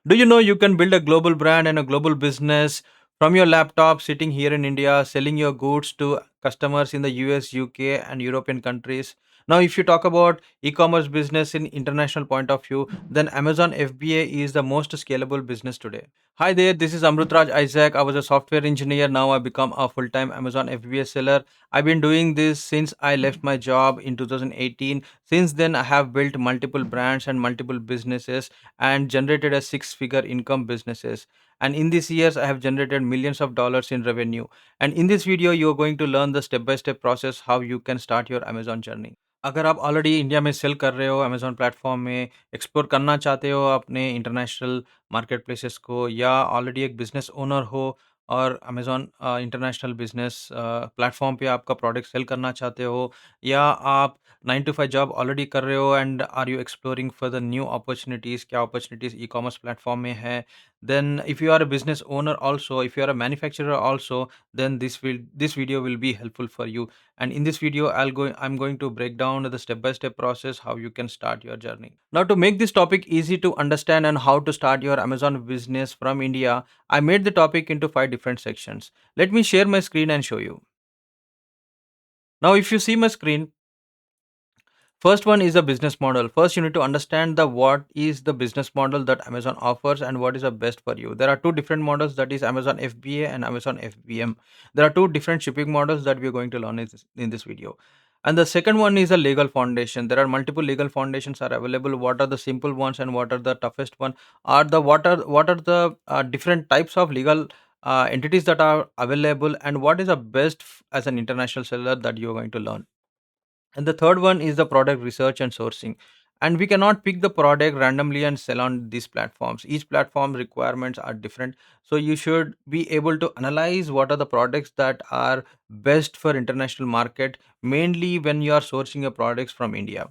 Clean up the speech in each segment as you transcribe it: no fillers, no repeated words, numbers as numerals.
Do you know you can build a global brand and a global business from your laptop sitting here in India, selling your goods to customers in the US, UK, and European countries? Now, if you talk about e-commerce business in international point of view, then Amazon FBA is the most scalable business today. Hi there, this is Amrutraj Isaac. I was a software engineer. Now I become a full-time Amazon FBA seller. I've been doing this since I left my job in 2018. Since then, I have built multiple brands and multiple businesses and generated a six-figure income businesses. And in these years, I have generated millions of dollars in revenue. And in this video, you're going to learn the step-by-step process how you can start your Amazon journey. अगर आप already India में cell कर रहे हो Amazon platform में, explore करना चाहते हो अपने इंटरनेशनल मार्केट प्लेसेस को या ऑलरेडी एक बिज़नेस ओनर हो और अमेज़न इंटरनेशनल बिज़नेस प्लेटफ़ॉर्म पे आपका प्रोडक्ट सेल करना चाहते हो या आप 9 टू 5 जॉब ऑलरेडी कर रहे हो and are you exploring for the new opportunities क्या अपॉर्च्युनिटीज़ ई-कॉमर्स प्लेटफ़ॉर्म में है, then if you are a business owner also, if you are a manufacturer also, then this video will be helpful for you. And in this video I'm going to break down the step by step process how you can start your journey. Now, to make this topic easy to understand and how to start your Amazon business from India, I made the topic into 5 different sections. Let me share my screen and show you. Now, if you see my screen, first one is the business model. First, you need to understand the what is the business model that Amazon offers and what is the best for you. There are two different models, that is Amazon FBA and Amazon FBM. There are two different shipping models that we are going to learn in this video. And the second one is a legal foundation. There are multiple legal foundations are available. What are the simple ones and what are the toughest one? Are the what are the different types of legal entities that are available and what is the best as an international seller that you are going to learn. And the third one is the product research and sourcing. And we cannot pick the product randomly and sell on these platforms. Each platform requirements are different. So you should be able to analyze what are the products that are best for international market, mainly when you are sourcing your products from India.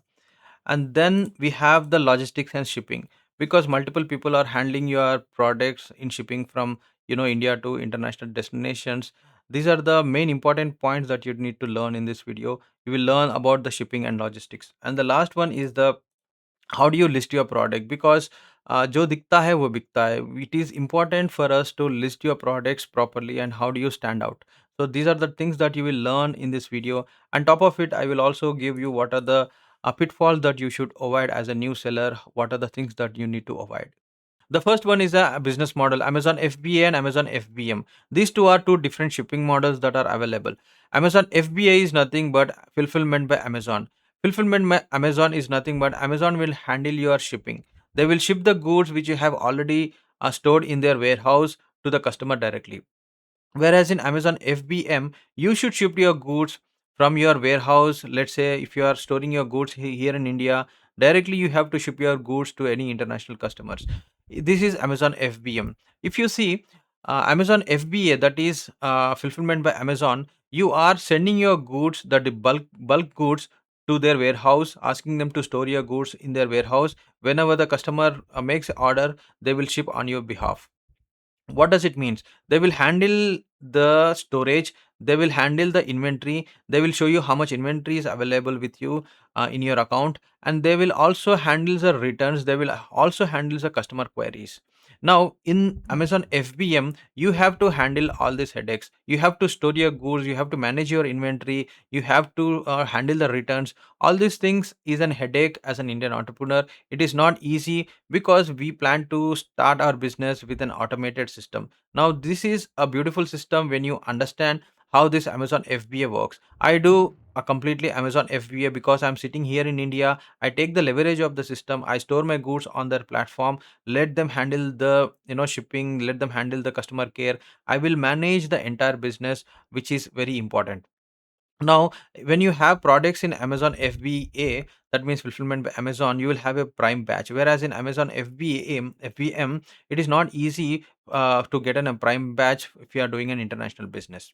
And then we have the logistics and shipping, because multiple people are handling your products in shipping from India to international destinations. These are the main important points that you need to learn in this video. You will learn about the shipping and logistics, and the last one is the how do you list your product, because जो दिखता है वो बिकता है. It is important for us to list your products properly and how do you stand out. So these are the things that you will learn in this video. On top of it, I will also give you what are the pitfalls that you should avoid as a new seller. What are the things that you need to avoid. The first one is a business model, Amazon FBA and Amazon FBM. These two are two different shipping models that are available. Amazon FBA is nothing but fulfillment by Amazon. Fulfillment by Amazon is nothing but Amazon will handle your shipping. They will ship the goods which you have already stored in their warehouse to the customer directly. Whereas in Amazon FBM, you should ship your goods from your warehouse. Let's say if you are storing your goods here in India, directly you have to ship your goods to any international customers. This is Amazon FBM. If you see Amazon FBA, that is fulfillment by Amazon, you are sending your goods, that the bulk goods, to their warehouse, asking them to store your goods in their warehouse. Whenever the customer makes order, they will ship on your behalf. What does it means? They will handle the storage, they will handle the inventory, they will show you how much inventory is available with you in your account, and they will also handle the returns, they will also handle the customer queries. Now in Amazon FBM, you have to handle all these headaches. You have to store your goods, you have to manage your inventory, you have to handle the returns. All these things is an headache as an Indian entrepreneur. It is not easy, because we plan to start our business with an automated system. Now, this is a beautiful system when you understand how this Amazon FBA works. I do a completely Amazon FBA because I'm sitting here in India. I take the leverage of the system. I store my goods on their platform, let them handle the shipping, let them handle the customer care. I will manage the entire business, which is very important. Now, when you have products in Amazon FBA, that means fulfillment by Amazon, you will have a prime batch. Whereas in Amazon FBM, it is not easy to get a prime batch if you are doing an international business.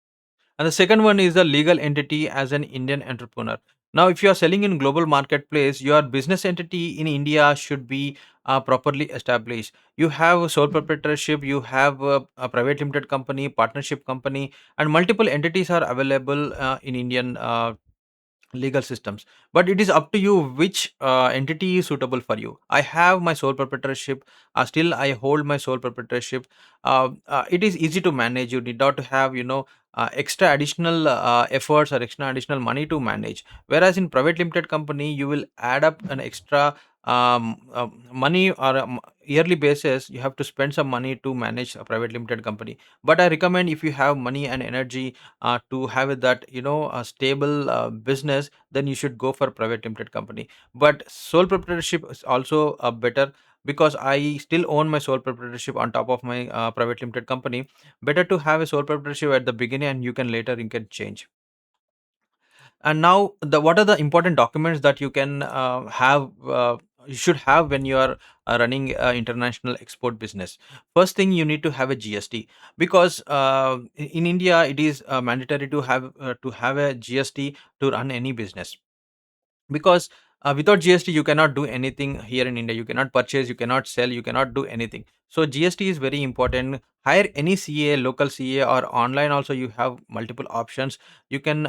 And the second one is the legal entity as an Indian entrepreneur. Now, if you are selling in global marketplace, your business entity in India should be properly established. You have a sole proprietorship, you have a private limited company, partnership company, and multiple entities are available in Indian legal systems, but it is up to you which entity is suitable for you. I have my sole proprietorship. Still I hold my sole proprietorship. It is easy to manage. You need not to have, extra additional efforts or extra additional money to manage, whereas in private limited company you will add up an extra money, or yearly basis you have to spend some money to manage a private limited company. But I recommend, if you have money and energy to have that, a stable business, then you should go for private limited company. But sole proprietorship is also better, because I still own my sole proprietorship on top of my private limited company. Better to have a sole proprietorship at the beginning, and you can change. And now, the what are the important documents that you can have you should have when you are running international export business? First thing, you need to have a GST, because in India it is mandatory to have a GST to run any business. Because without GST you cannot do anything here in India. You cannot purchase, you cannot sell, you cannot do anything. So GST is very important. Hire any CA, local CA, or online also you have multiple options. You can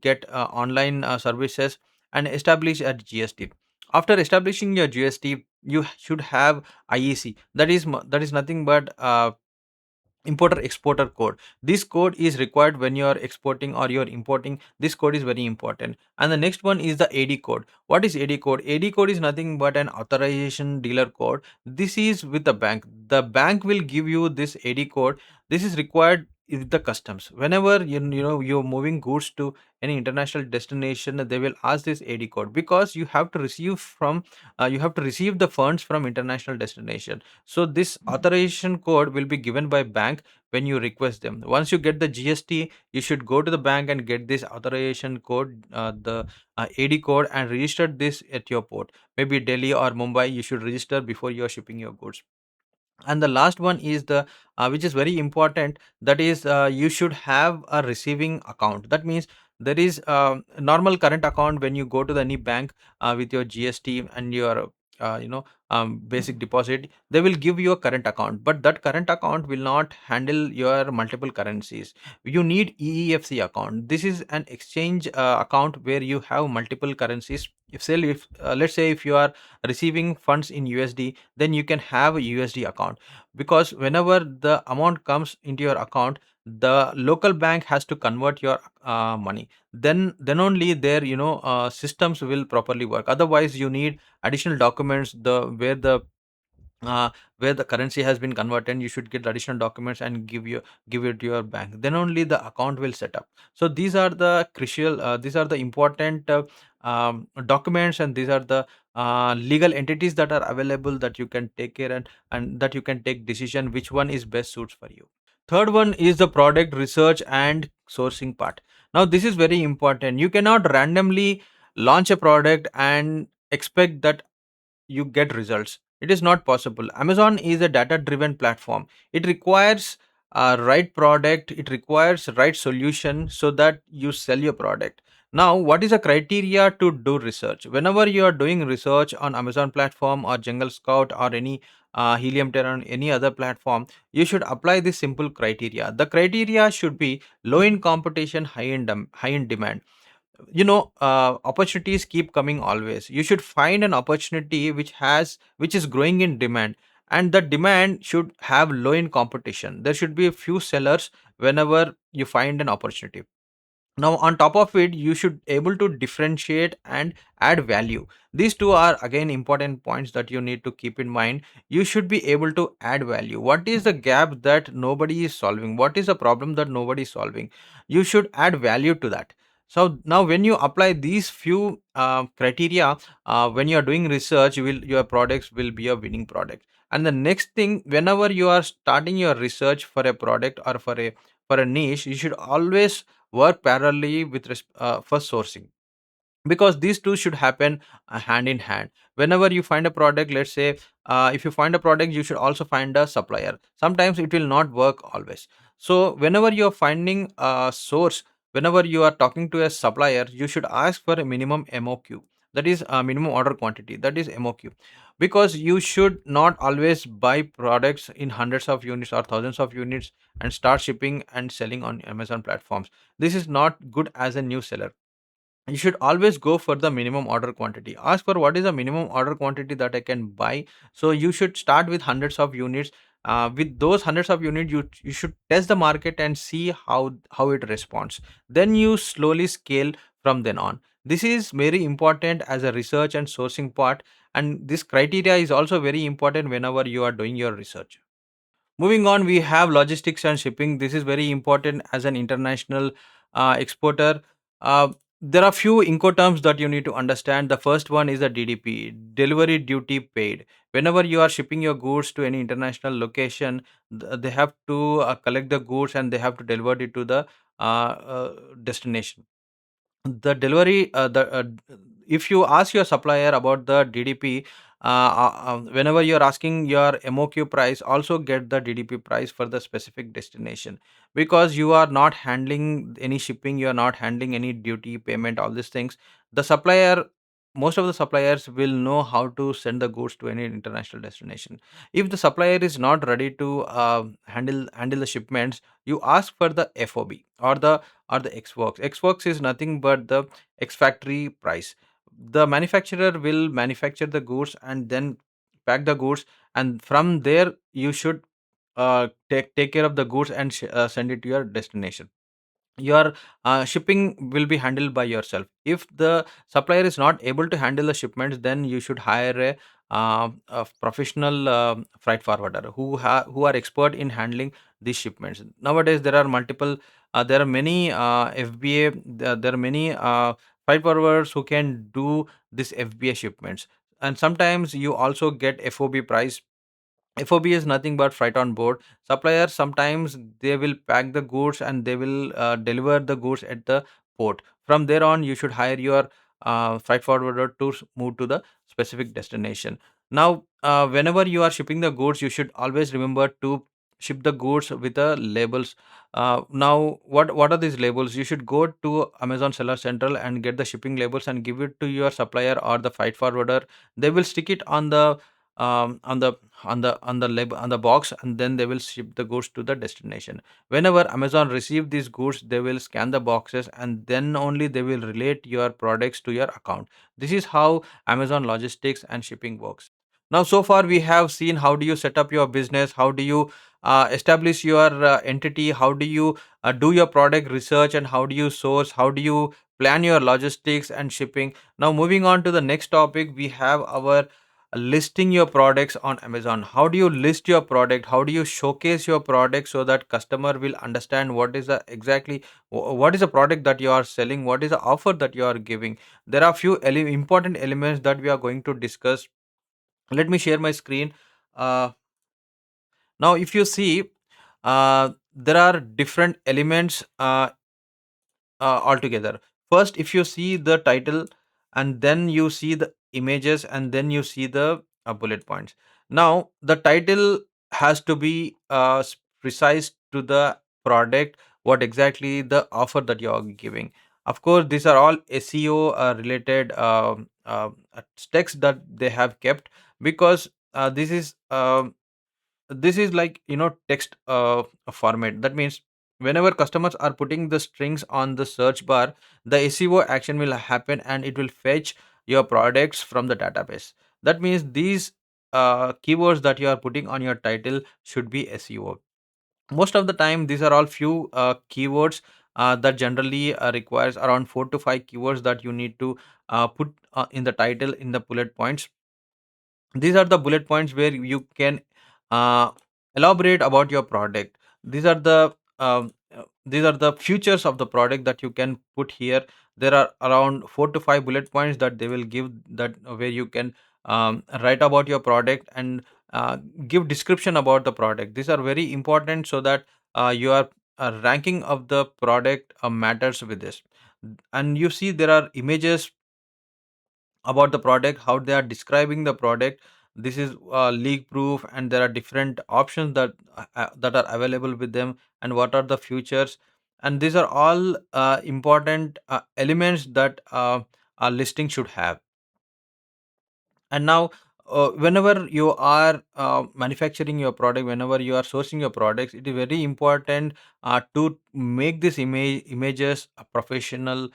get online services and establish a GST. After establishing your GST, you should have IEC. That is nothing but importer exporter code. This code is required when you are exporting or you are importing. This code is very important. And the next one is the AD code. What is AD code? AD code is nothing but an authorization dealer code. This is with the bank. The bank will give you this AD code. This is required with the customs. Whenever you're moving goods to any international destination, they will ask this AD code, because you have to receive the funds from international destination. So this authorization code will be given by bank when you request them. Once you get the GST, you should go to the bank and get this authorization code, the AD code, and register this at your port. Maybe Delhi or Mumbai, you should register before you are shipping your goods. And the last one is the which is very important, that is, you should have a receiving account. That means there is a normal current account. When you go to the any bank with your GST and your basic deposit, they will give you a current account, but that current account will not handle your multiple currencies. You need EEFC account. This is an exchange account where you have multiple currencies. If let's say if you are receiving funds in USD, then you can have a USD account, because whenever the amount comes into your account, the local bank has to convert your money. Then only their systems will properly work. Otherwise, you need additional documents, uh, where the currency has been converted. You should get additional documents and give it to your bank. Then only the account will set up. So these are the important documents, and these are the legal entities that are available, that you can take care, and that you can take decision which one is best suits for you. Third one is the product research and sourcing part. Now this is very important. You cannot randomly launch a product and expect that you get results. It is not possible. Amazon is a data driven platform. It requires a right product, it requires right solution, so that you sell your product. Now, what is the criteria to do research? Whenever you are doing research on Amazon platform or Jungle Scout or any Helium Terra, any other platform, you should apply this simple criteria. The criteria should be low in competition, high in demand. Opportunities keep coming always. You should find an opportunity which is growing in demand, and the demand should have low in competition. There should be a few sellers whenever you find an opportunity. Now, on top of it, you should able to differentiate and add value. These two are again important points that you need to keep in mind. You should be able to add value. What is the gap that nobody is solving? What is the problem that nobody is solving? You should add value to that. So now, when you apply these few criteria, when you are doing research, your products will be a winning product. And the next thing, whenever you are starting your research for a product or for a niche, you should always work parallelly with for sourcing, because these two should happen hand in hand. Whenever you find a product, let's say, if you find a product, you should also find a supplier. Sometimes it will not work always. So whenever you are finding a source, whenever you are talking to a supplier, you should ask for a minimum MOQ, that is a minimum order quantity, that is MOQ. Because you should not always buy products in hundreds of units or thousands of units and start shipping and selling on Amazon platforms. This is not good as a new seller. you should always go for the minimum order quantity. Ask for what is the minimum order quantity that I can buy. So you should start with hundreds of units. With those hundreds of units, you should test the market and see how it responds. Then you slowly scale from then on. This is very important as a research and sourcing part, and this criteria is also very important whenever you are doing your research. Moving on, we have logistics and shipping. This is very important as an international exporter. Uh, there are few Incoterms that you need to understand. The first one is the DDP, delivery duty paid. Whenever you are shipping your goods to any international location, they have to collect the goods and they have to deliver it to the destination. The delivery the If you ask your supplier about the DDP, whenever you're asking your MOQ price, also get the DDP price for the specific destination, because you are not handling any shipping, you are not handling any duty payment, all these things. The supplier, most of the suppliers will know how to send the goods to any international destination. If the supplier is not ready to handle the shipments, you ask for the FOB or the Xworks. Xworks is nothing but the X factory price. The manufacturer will manufacture the goods and then pack the goods, and from there you should take care of the goods and send it to your destination. Your shipping will be handled by yourself. If the supplier is not able to handle the shipments, then you should hire a professional freight forwarder who are expert in handling these shipments. Nowadays there are multiple there are many FBA, there are many freight forwarders who can do this FBA shipments. And sometimes you also get FOB price. FOB is nothing but freight on board. Suppliers sometimes they will pack the goods and they will deliver the goods at the port. From there on, you should hire your freight forwarder to move to the specific destination. Now, whenever you are shipping the goods, you should always remember to ship the goods with the labels. Now, what are these labels? You should go to Amazon Seller Central and get the shipping labels and give it to your supplier or the freight forwarder. They will stick it on the on the label on the box, and then they will ship the goods to the destination. Whenever Amazon receive these goods, they will scan the boxes and then only they will relate your products to your account. This is how Amazon logistics and shipping works. Now, so far we have seen how do you set up your business, how do you establish your entity, how do you do your product research, and how do you source, how do you plan your logistics and shipping. Now, moving on to the next topic, we have our listing your products on Amazon. How do you list your product? How do you showcase your product so that customer will understand what is the exactly what is the product that you are selling, what is the offer that you are giving. There are few important elements that we are going to discuss. Let me share my screen. uh, Now if you see, there are different elements altogether. First, if you see the title, and then you see the images, and then you see the bullet points. Now, the title has to be precise to the product, what exactly the offer that you are giving. Of course, these are all SEO related text that they have kept, because this is like, text format. That means whenever customers are putting the strings on the search bar, the SEO action will happen and it will fetch your products from the database. That means these keywords that you are putting on your title should be SEO. Most of the time these are all few keywords that generally requires around 4 to 5 keywords that you need to put in the title, in the bullet points. These are the bullet points where you can uh, elaborate about your product. These are the features of the product that you can put here. There are around 4 to 5 bullet points that they will give, that where you can write about your product and give description about the product. These are very important so that your ranking of the product matters with this. And you see there are images about the product, how they are describing the product. This is leak proof, and there are different options that are available with them, and what are the features. And these are all important elements that a listing should have. And now, whenever you are manufacturing your product, whenever you are sourcing your products, it is very important to make these images professional,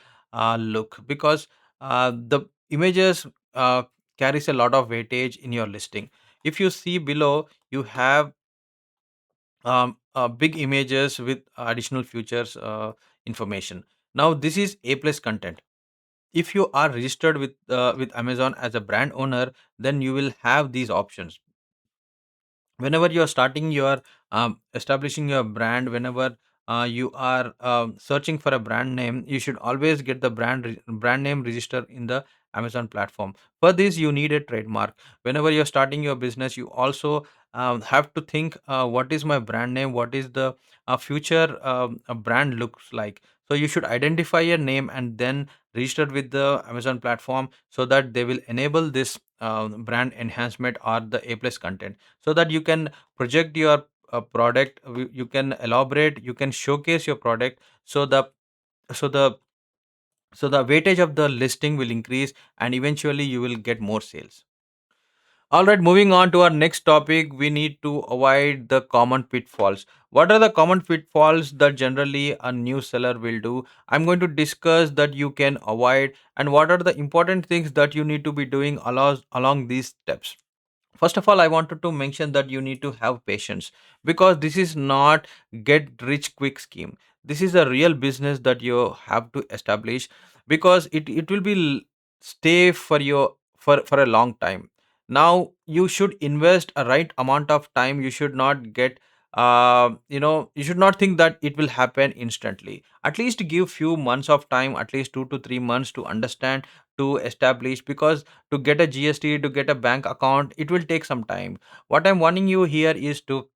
look, because the images uh, carries a lot of weightage in your listing. If you see below, you have big images with additional features information. Now this is A plus content. If you are registered with Amazon as a brand owner, then you will have these options. Whenever you are starting your establishing your brand, whenever you are searching for a brand name, you should always get the brand name register in the Amazon platform. For this, you need a trademark. Whenever you're starting your business, you also have to think, what is my brand name, what is the future a brand looks like. So you should identify your name and then register with the Amazon platform, so that they will enable this brand enhancement or the A plus content, so that you can project your product. You can elaborate, you can showcase your product. So the so the so the weightage of the listing will increase, and eventually you will get more sales. All right, moving on to our next topic, we need to avoid the common pitfalls. What are the common pitfalls that generally a new seller will do? I'm going to discuss that you can avoid, and what are the important things that you need to be doing along these steps. First of all, I wanted to mention that you need to have patience, because this is not get rich quick scheme. This is a real business that you have to establish, because it will be stay for your for a long time. Now you should invest a right amount of time. You should not get you should not think that it will happen instantly. At least give few months of time, at least 2 to 3 months, to understand, to establish, because to get a GST, to get a bank account, it will take some time. What I'm warning you here is to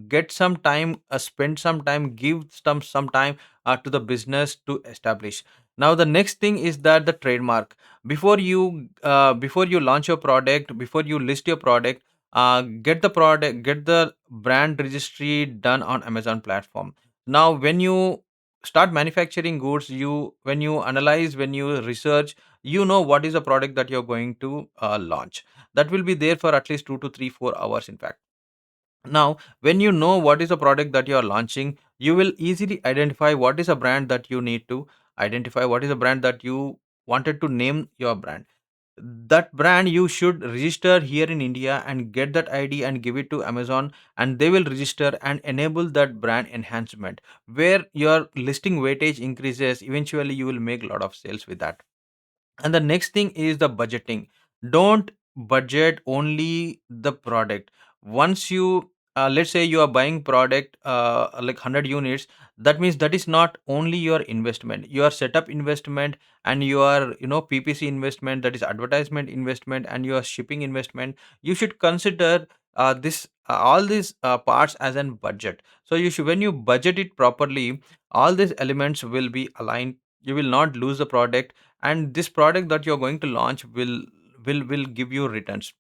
get some time, spend some time, give some time to the business to establish. Now the next thing is that the trademark. Before you launch your product, before you list your product, get the brand registry done on Amazon platform. Now when you start manufacturing goods, when you analyze, when you research, you know what is the product that you're going to launch. That will be there for at least 2 to 3 4 hours, in fact. Now when you know what is the product that you are launching, you will easily identify what is a brand that you need to identify, what is a brand that you wanted to name your brand. That brand you should register here in India and get that ID and give it to Amazon, and they will register and enable that brand enhancement, where your listing weightage increases. Eventually you will make a lot of sales with that. And the next thing is the budgeting. Don't budget only the product. Once you let's say you are buying product like 100 units, that means that is not only your investment, your setup investment, and your PPC investment, that is advertisement investment, and your shipping investment. You should consider this all these parts as an budget. So you should, when you budget it properly, all these elements will be aligned. You will not lose the product, and this product that you're going to launch will give you returns.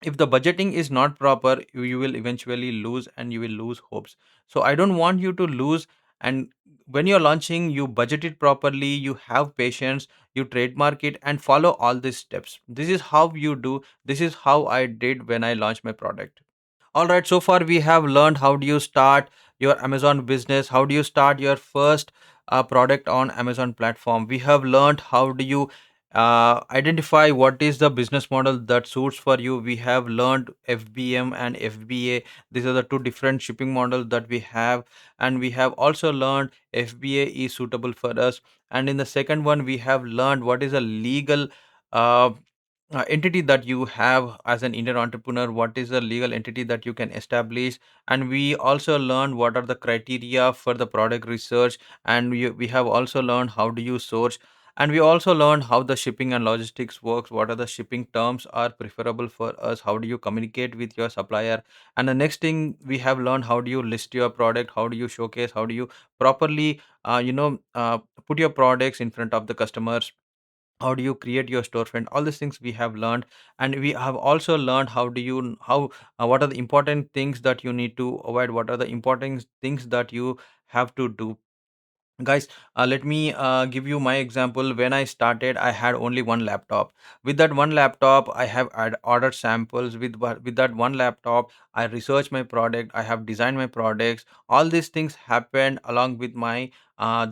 If the budgeting is not proper, you will eventually lose, and you will lose hopes. So I don't want you to lose. And when you're launching, you budget it properly, you have patience, you trademark it, and follow all these steps. This is how you do. This is how I did when I launched my product. All right, so far we have learned how do you start your Amazon business, how do you start your first product on Amazon platform. We have learned how do you identify what is the business model that suits for you. We have learned FBM and FBA. These are the two different shipping models that we have, and we have also learned FBA is suitable for us. And in the second one, we have learned what is a legal uh, entity that you have as an Indian entrepreneur, what is the legal entity that you can establish. And we also learned what are the criteria for the product research, and we have also learned how do you source. And we also learned how the shipping and logistics works, what are the shipping terms are preferable for us, how do you communicate with your supplier. And the next thing, we have learned how do you list your product, how do you showcase, how do you properly put your products in front of the customers, how do you create your storefront. All these things we have learned. And we have also learned how do you how what are the important things that you need to avoid, what are the important things that you have to do. Guys, let me give you my example. When I started, I had only one laptop. With that one laptop, I have ordered samples. With that one laptop, I research my product, I have designed my products. All these things happened along with my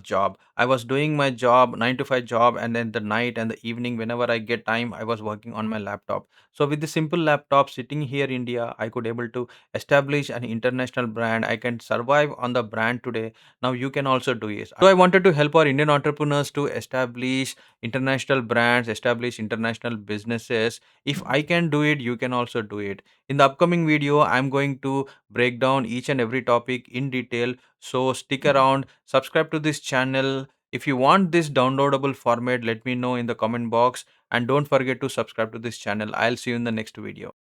job. I was doing my job, 9 to 5 job, and then the night and the evening, whenever I get time, I was working on my laptop. So with the simple laptop sitting here in India, I could able to establish an international brand. I can survive on the brand today. Now you can also do it. So I wanted to help our Indian entrepreneurs to establish international brands, establish international businesses. If I can do it, you can also do it. In the upcoming video, I'm going to break down each and every topic in detail. So stick around, subscribe to this channel. If you want this downloadable format, let me know in the comment box, and don't forget to subscribe to this channel. I'll see you in the next video.